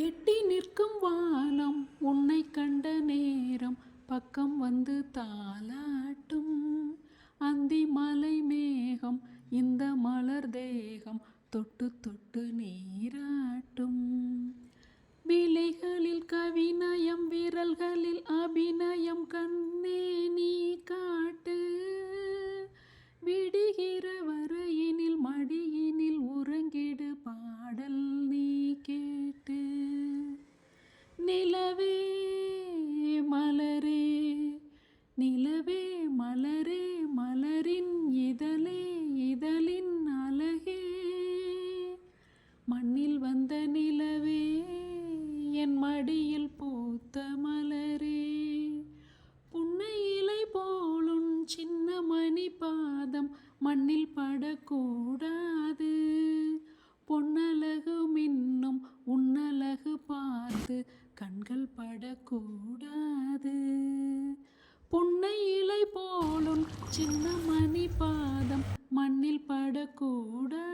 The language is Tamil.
எட்டி நிற்கும் வானம் உன்னை கண்ட நேரம் பக்கம் வந்து தாலாட்டும். அந்தி மலை மேகம் இந்த மலர் தேகம் தொட்டு தொட்டு நீராட்டும். விழிகளில் கவிநயம் விரல்களில் அபிநயம் கண்ணே நீ காட்டு. விடுகிற வரையினில் மடியினில் உறங்கிடு பாடல் நீ கேட்டு. நிலவே மலரே நிலவே மலரே மலரின் இதழே இதழின் அழகே. மண்ணில் வந்த நிலவே என் மடியில் பூத்த மலரே. புன்னை இலை போலும் சின்ன மணி பாதம் மண்ணில் படக்கூடாது. பொன்னழகு மின்னும் உன்னழகு பார்த்து கண்கள் படக்கூடாது. புன்னை இலை போலும் சின்ன மணி பாதம் மண்ணில் படக்கூடாது.